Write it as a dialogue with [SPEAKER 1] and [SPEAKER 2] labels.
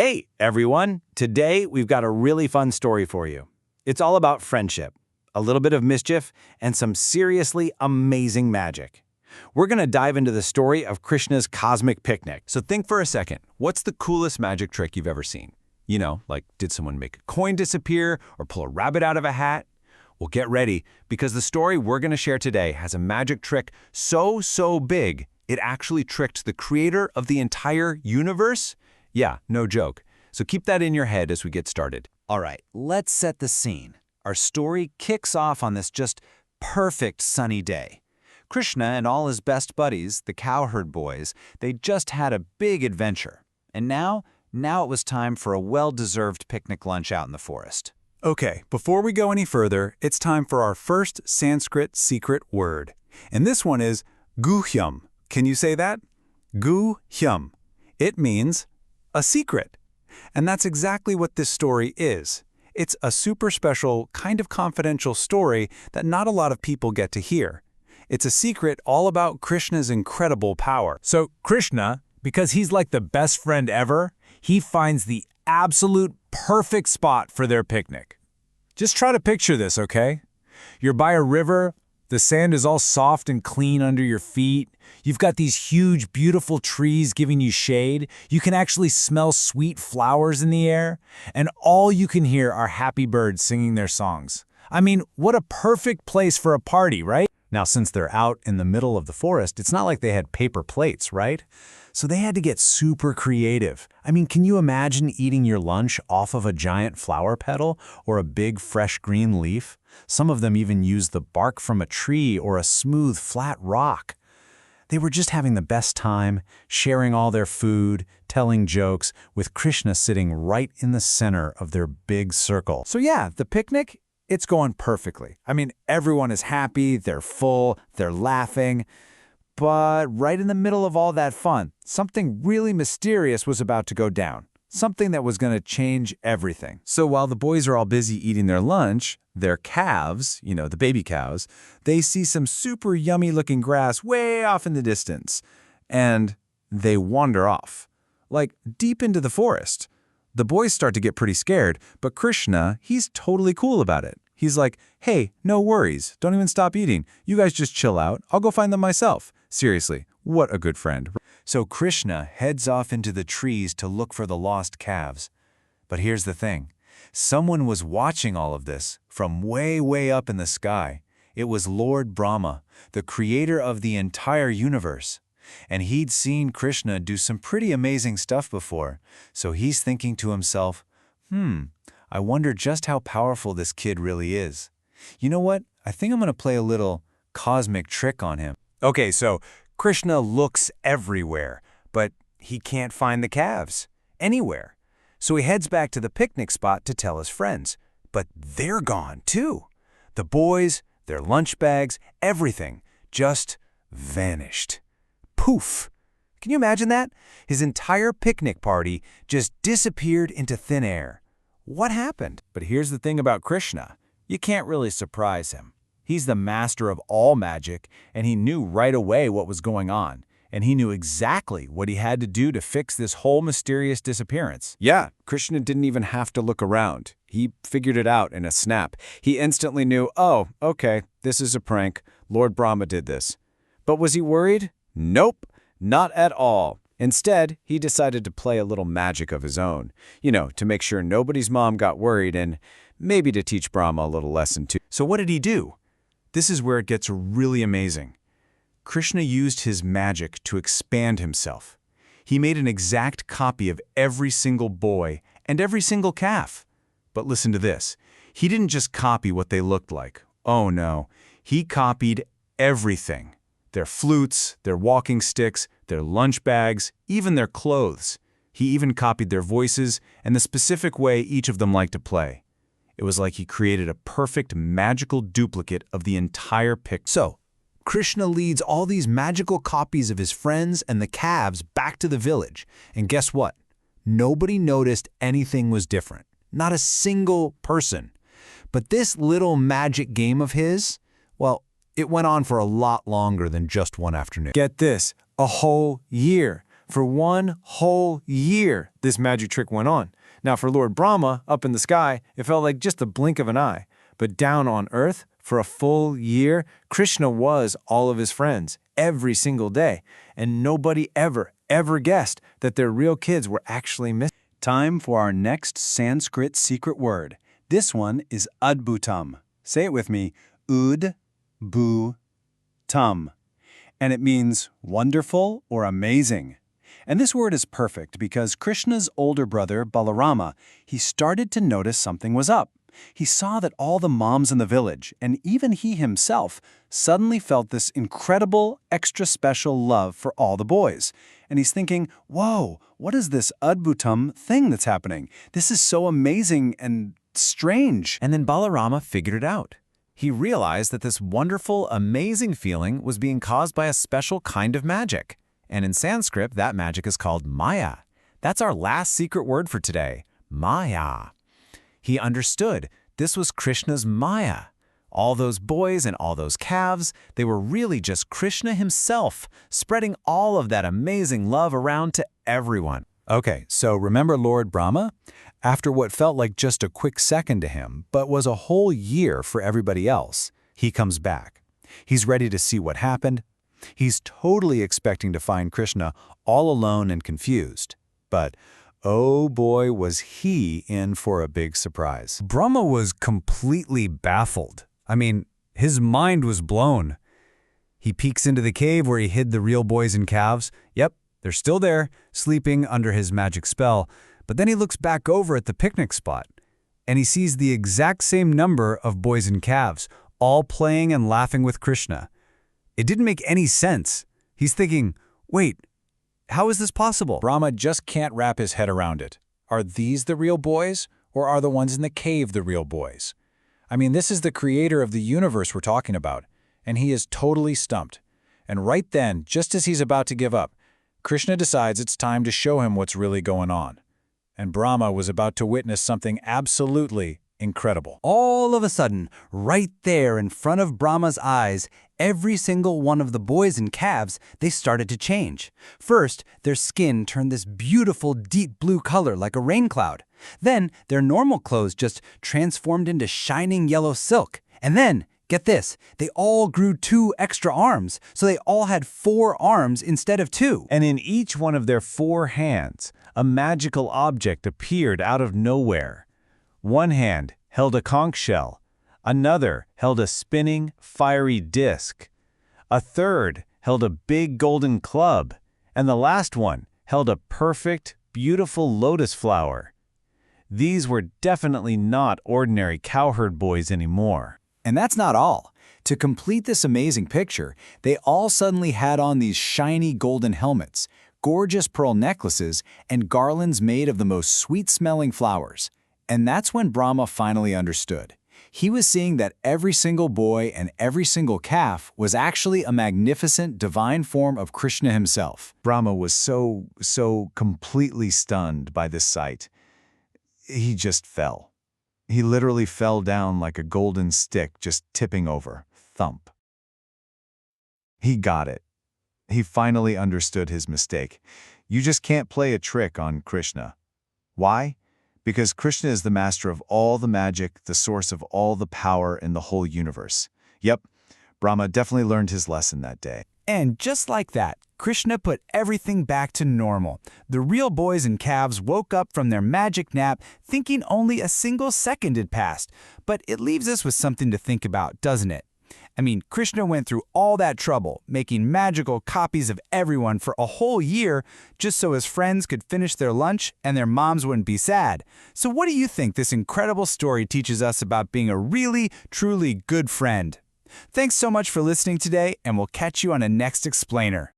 [SPEAKER 1] Hey, everyone! Today, we've got a really fun story for you. It's all about friendship, a little bit of mischief, and some seriously amazing magic. We're going to dive into the story of Krishna's cosmic picnic.
[SPEAKER 2] So think for a second, what's the coolest magic trick you've ever seen? You know, like did someone make a coin disappear or pull a rabbit out of a hat? Well, get ready, because the story we're going to share today has a magic trick so big, it actually tricked the creator of the entire universe? Yeah, no joke. So keep that in your head as we get started.
[SPEAKER 3] All right, let's set the scene. Our story kicks off on this just perfect sunny day. Krishna and all his best buddies, the cowherd boys, they just had a big adventure. And now it was time for a well-deserved picnic lunch out in the forest.
[SPEAKER 4] Okay, before we go any further, it's time for our first Sanskrit secret word. And this one is guhyam. Can you say that? Guhyam. It means a secret. And that's exactly what this story is. It's a super special, kind of confidential story that not a lot of people get to hear. It's a secret all about Krishna's incredible power.
[SPEAKER 5] So Krishna, because he's like the best friend ever, he finds the absolute perfect spot for their picnic. Just try to picture this, okay? You're by a river, the sand is all soft and clean under your feet. You've got these huge, beautiful trees giving you shade. You can actually smell sweet flowers in the air. And all you can hear are happy birds singing their songs. I mean, what a perfect place for a party, right?
[SPEAKER 3] Now, since they're out in the middle of the forest, it's not like they had paper plates, right? So they had to get super creative. I mean, can you imagine eating your lunch off of a giant flower petal or a big fresh green leaf? Some of them even used the bark from a tree or a smooth, flat rock. They were just having the best time, sharing all their food, telling jokes, with Krishna sitting right in the center of their big circle.
[SPEAKER 5] So yeah, the picnic, it's going perfectly. I mean, everyone is happy, they're full, they're laughing. But right in the middle of all that fun, something really mysterious was about to go down. Something that was going to change everything.
[SPEAKER 2] So while the boys are all busy eating their lunch, their calves, you know, the baby cows, they see some super yummy looking grass way off in the distance. And they wander off, like deep into the forest. The boys start to get pretty scared, but Krishna, he's totally cool about it. He's like, hey, no worries. Don't even stop eating. You guys just chill out. I'll go find them myself. Seriously, what a good friend.
[SPEAKER 3] So Krishna heads off into the trees to look for the lost calves. But here's the thing. Someone was watching all of this from way up in the sky. It was Lord Brahma, the creator of the entire universe. And he'd seen Krishna do some pretty amazing stuff before. So he's thinking to himself, I wonder just how powerful this kid really is. You know what? I think I'm going to play a little cosmic trick on him.
[SPEAKER 4] Okay, so Krishna looks everywhere, but he can't find the calves anywhere. So he heads back to the picnic spot to tell his friends. But they're gone too. The boys, their lunch bags, everything just vanished. Poof! Can you imagine that? His entire picnic party just disappeared into thin air. What happened?
[SPEAKER 5] But here's the thing about Krishna. You can't really surprise him. He's the master of all magic, and he knew right away what was going on. And he knew exactly what he had to do to fix this whole mysterious disappearance.
[SPEAKER 2] Yeah, Krishna didn't even have to look around. He figured it out in a snap. He instantly knew, oh, okay, this is a prank. Lord Brahma did this. But was he worried? Nope, not at all. Instead, he decided to play a little magic of his own, you know, to make sure nobody's mom got worried and maybe to teach Brahma a little lesson too.
[SPEAKER 4] So what did he do? This is where it gets really amazing. Krishna used his magic to expand himself. He made an exact copy of every single boy and every single calf. But listen to this. He didn't just copy what they looked like. Oh no, he copied everything. Their flutes, their walking sticks, their lunch bags, even their clothes. He even copied their voices and the specific way each of them liked to play. It was like he created a perfect magical duplicate of the entire picture.
[SPEAKER 3] So, Krishna leads all these magical copies of his friends and the calves back to the village. And guess what? Nobody noticed anything was different. Not a single person. But this little magic game of his, well, it went on for a lot longer than just one afternoon.
[SPEAKER 4] Get this, a whole year.
[SPEAKER 1] For 1 whole year, this magic trick went on. Now, for Lord Brahma, up in the sky, it felt like just the blink of an eye. But down on Earth, for a full year, Krishna was all of his friends, every single day. And nobody ever guessed that their real kids were actually missing.
[SPEAKER 3] Time for our next Sanskrit secret word. This one is Adbhutam. Say it with me, Ud-bu-tum. And it means wonderful or amazing. And this word is perfect because Krishna's older brother, Balarama, he started to notice something was up. He saw that all the moms in the village, and even he himself, suddenly felt this incredible, extra special love for all the boys. And he's thinking, whoa, what is this Adbhutam thing that's happening? This is so amazing and strange.
[SPEAKER 4] And then Balarama figured it out. He realized that this wonderful, amazing feeling was being caused by a special kind of magic. And in Sanskrit, that magic is called Maya. That's our last secret word for today, Maya. He understood this was Krishna's Maya. All those boys and all those calves, they were really just Krishna himself, spreading all of that amazing love around to everyone.
[SPEAKER 3] Okay, so remember Lord Brahma? After what felt like just a quick second to him, but was a whole year for everybody else, he comes back. He's ready to see what happened. He's totally expecting to find Krishna all alone and confused. But oh boy, was he in for a big surprise.
[SPEAKER 5] Brahma was completely baffled. I mean, his mind was blown. He peeks into the cave where he hid the real boys and calves. Yep, they're still there, sleeping under his magic spell. But then he looks back over at the picnic spot, and he sees the exact same number of boys and calves, all playing and laughing with Krishna. It didn't make any sense. He's thinking, wait, how is this possible?
[SPEAKER 2] Brahma just can't wrap his head around it. Are these the real boys, or are the ones in the cave the real boys? I mean, this is the creator of the universe we're talking about, and he is totally stumped. And right then, just as he's about to give up, Krishna decides it's time to show him what's really going on. And Brahma was about to witness something absolutely incredible.
[SPEAKER 3] All of a sudden, right there in front of Brahma's eyes, every single one of the boys and calves, they started to change. First, their skin turned this beautiful deep blue color like a rain cloud. Then, their normal clothes just transformed into shining yellow silk. And then, get this, they all grew 2 extra arms, so they all had 4 arms instead of 2.
[SPEAKER 1] And in each one of their 4 hands, a magical object appeared out of nowhere. One hand held a conch shell, another held a spinning, fiery disc, a third held a big golden club, and the last one held a perfect, beautiful lotus flower. These were definitely not ordinary cowherd boys anymore.
[SPEAKER 3] And that's not all. To complete this amazing picture, they all suddenly had on these shiny golden helmets, gorgeous pearl necklaces, and garlands made of the most sweet-smelling flowers. And that's when Brahma finally understood. He was seeing that every single boy and every single calf was actually a magnificent divine form of Krishna himself.
[SPEAKER 4] Brahma was so completely stunned by this sight. He just fell. He literally fell down like a golden stick just tipping over. Thump. He got it. He finally understood his mistake. You just can't play a trick on Krishna. Why? Because Krishna is the master of all the magic, the source of all the power in the whole universe. Yep, Brahma definitely learned his lesson that day.
[SPEAKER 5] And just like that, Krishna put everything back to normal. The real boys and calves woke up from their magic nap thinking only a single second had passed. But it leaves us with something to think about, doesn't it? I mean, Krishna went through all that trouble, making magical copies of everyone for a whole year just so his friends could finish their lunch and their moms wouldn't be sad. So what do you think this incredible story teaches us about being a really, truly good friend? Thanks so much for listening today, and we'll catch you on a next explainer.